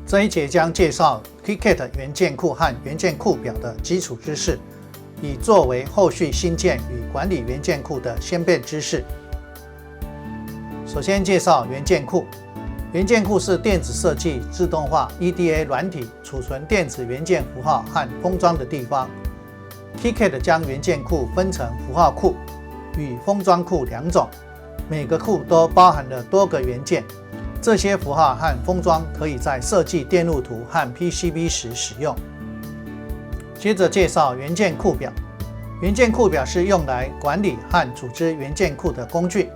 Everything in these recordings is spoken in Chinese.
这一节将介绍 KitKat 元件库和元件库表的基础知识，以作为后续新建与管理元件库的先辈知识。首先介绍元件库。元件库是电子设计自动化 EDA 软体储存电子元件符号和封装的地方。KitKat 将元件库分成符号库与封装库两种，每个库都包含了多个元件。这些符号和封装可以在设计电路图和 PCB 时使用。接着介绍元件库表。元件库表是用来管理和组织元件库的工具，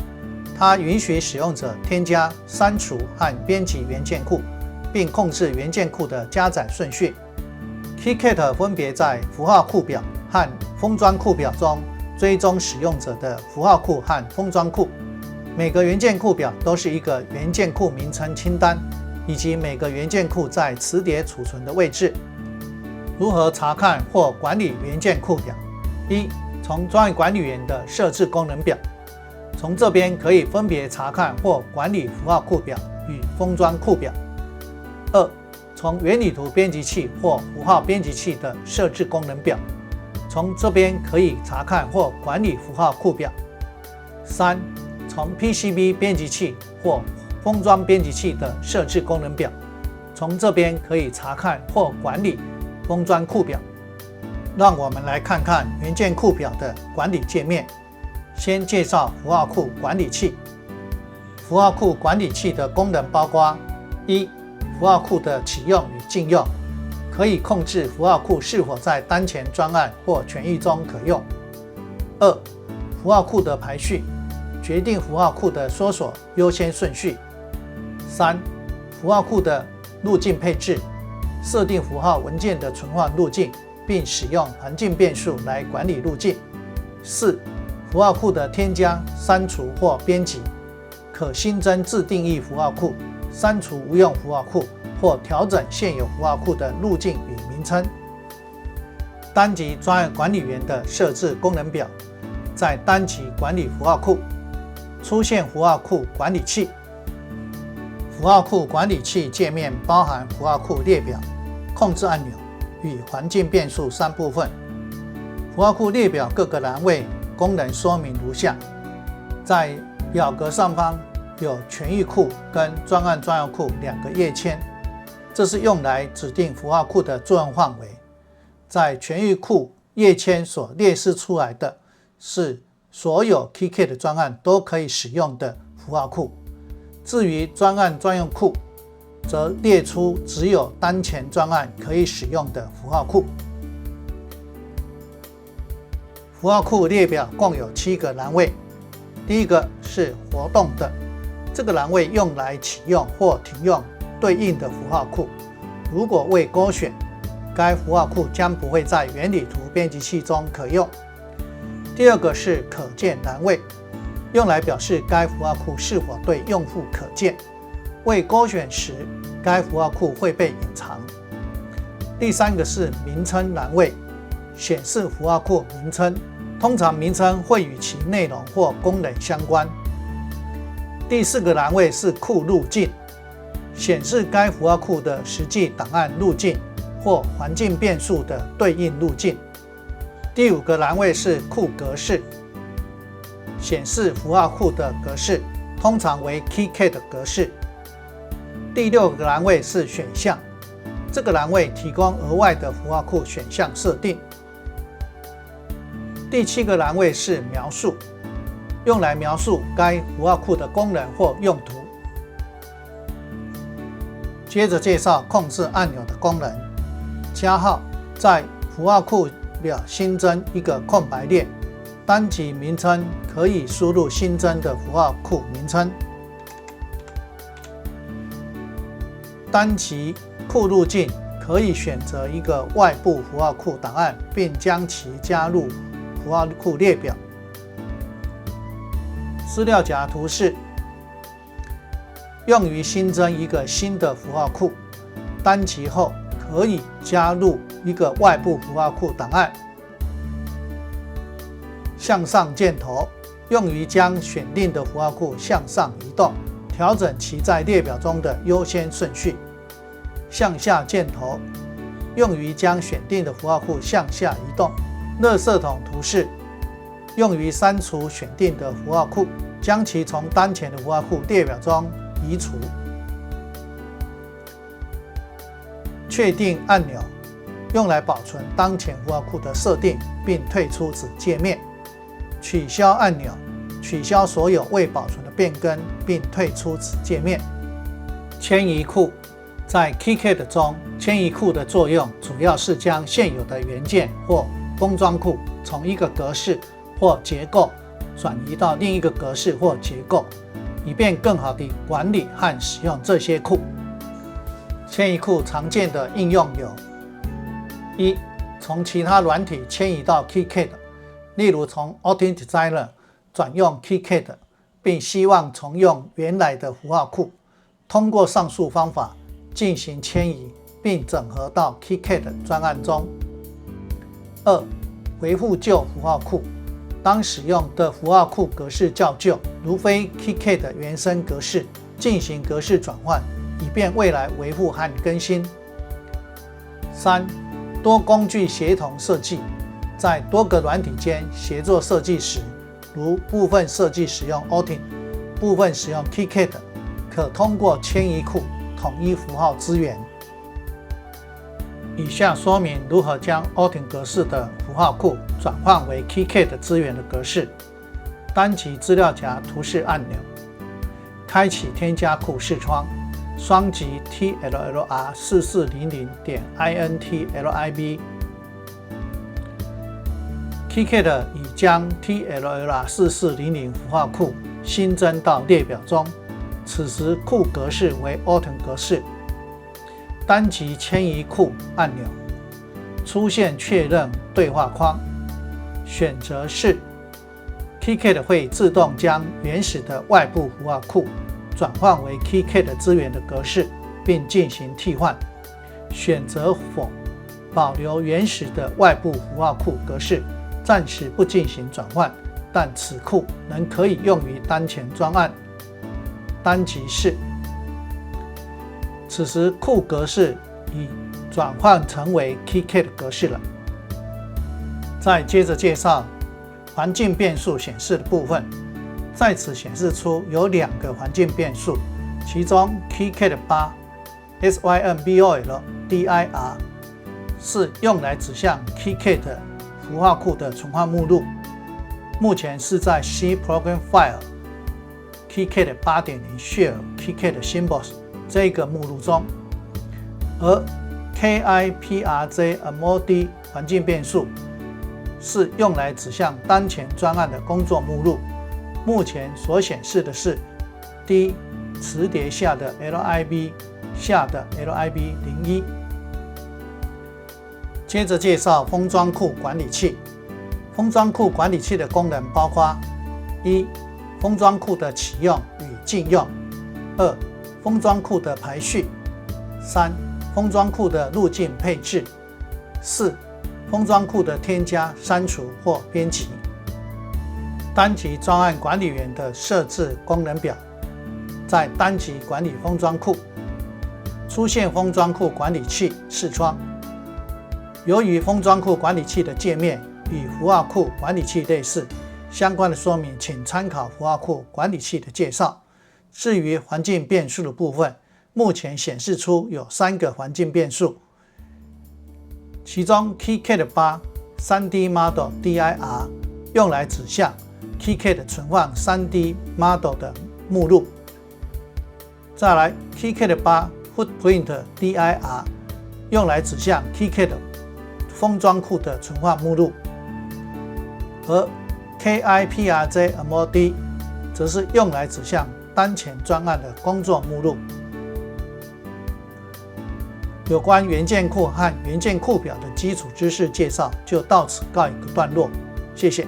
它允许使用者添加、删除和编辑元件库，并控制元件库的加载顺序。KitKat 分别在符号库表和封装库表中追踪使用者的符号库和封装库。每个元件库表都是一个元件库名称清单，以及每个元件库在磁碟储存的位置。如何查看或管理元件库表？一、从专案管理员的设置功能表，从这边可以分别查看或管理符号库表与封装库表。二、从原理图编辑器或符号编辑器的设置功能表，从这边可以查看或管理符号库表。三、从 PCB 编辑器或封装编辑器的设置功能表，从这边可以查看或管理封装库表。让我们来看看元件库表的管理界面。先介绍符号库管理器。符号库管理器的功能包括：一、符号库的启用与禁用，可以控制符号库是否在当前专案或权益中可用；二、符号库的排序，决定符号库的搜索优先顺序；三、符号库的路径配置，设定符号文件的存放路径，并使用环境变数来管理路径；四、符号库的添加、删除或编辑，可新增自定义符号库，删除无用符号库，或调整现有符号库的路径与名称。单级专案管理员的设置功能表，在单级管理符号库出现符号库管理器。符号库管理器界面包含符号库列表、控制按钮与环境变数三部分。符号库列表各个栏位功能说明如下：在表格上方有权益库跟专案专用库两个页签，这是用来指定符号库的作用范围。在权益库页签所列示出来的是所有 KitKat 专案都可以使用的符号库，至于专案专用库，则列出只有当前专案可以使用的符号库。符号库列表共有7个栏位。第一个是活动的，这个栏位用来启用或停用对应的符号库，如果未勾选，该符号库将不会在原理图编辑器中可用。第二个是可见栏位，用来表示该符号库是否对用户可见，未勾选时，该符号库会被隐藏。第三个是名称栏位，显示符号库名称，通常名称会与其内容或功能相关。第四个栏位是库路径，显示该符号库的实际档案路径或环境变数的对应路径。第五个栏位是库格式，显示符号库的格式，通常为 KitKat 格式。第六个栏位是选项，这个栏位提供额外的符号库选项设定。第7个栏位是描述，用来描述该符号库的功能或用途。接着介绍控制按钮的功能。加号，在符号库表新增一个空白列，单级名称可以输入新增的符号库名称。单级库路径可以选择一个外部符号库档案，并将其加入符号库列表。资料夹图示用于新增一个新的符号库，单级后可以加入一个外部符号库档案。向上箭头用于将选定的符号库向上移动，调整其在列表中的优先顺序。向下箭头，用于将选定的符号库向下移动。垃圾桶图示用于删除选定的符号库，将其从当前的符号库列表中移除。确定按钮用来保存当前符号库的设定，并退出子界面。取消按钮取消所有未保存的变更，并退出子界面。迁移库在 KiCad 中，迁移库的作用主要是将现有的元件或封装库从一个格式或结构转移到另一个格式或结构，以便更好地管理和使用这些库。迁移库常见的应用有：一、从其他软体迁移到 KiCad， 例如从 Authn Designer 转用 KiCad， 并希望重用原来的符号库，通过上述方法进行迁移，并整合到 KiCad 专案中。二、维护旧符号库，当使用的符号库格式较旧，如非 KiCad 原生格式，进行格式转换，以便未来维护和更新。三、多工具协同设计，在多个软体间协作设计时，如部分设计使用 Authn， 部分使用 KiCad， 可通过迁移库统一符号资源。以下说明如何将 Authn 格式的符号库转换为 KiCad 资源的格式。单击资料夹图示按钮，开启添加库视窗，双击 tllr4400.intlib。KiCad 已将 tllr4400 符号库新增到列表中，此时库格式为 Authn 格式。单击迁移库按钮，出现确认对话框，选择是 KiCad 会自动将原始的外部符号库转换为 KiCad 资源的格式，并进行替换。选择否，保留原始的外部符号库格式，暂时不进行转换，但此库仍可以用于当前专案。单击是，此时库格式已转换成为 KiCad 格式了。再接着介绍环境变数显示的部分，在此显示出有2个环境变数，其中 KiCad 8 SYMBOL.dir 是用来指向 KiCad 符号库的存换目录，目前是在 C Program File KiCad 8.0 Share KiCad Symbols 这个目录中，而 KIPRJ-MOD 环境变数是用来指向当前专案的工作目录，目前所显示的是 D 磁碟下的 LIB 下的 LIB01。接着介绍封装库管理器。封装库管理器的功能包括：一、封装库的启用与禁用；二、封装库的排序；三、封装库的路径配置；四、封装库的添加、删除或编辑。单击专案管理员的设置功能表，在单击管理封装库，出现封装库管理器视窗。由于封装库管理器的界面与符号库管理器类似，相关的说明请参考符号库管理器的介绍。至于环境变数的部分，目前显示出有3个环境变数，其中 KiCad 8 3D Model dir 用来指向 KiCad 存放 3D Model 的目录。再来 KiCad 8 Footprint dir 用来指向 KiCad 封装库的存放目录，而 KIPRJ-MOD 则是用来指向当前专案的工作目录。有关元件库和元件库表的基础知识介绍就到此告一个段落，谢谢。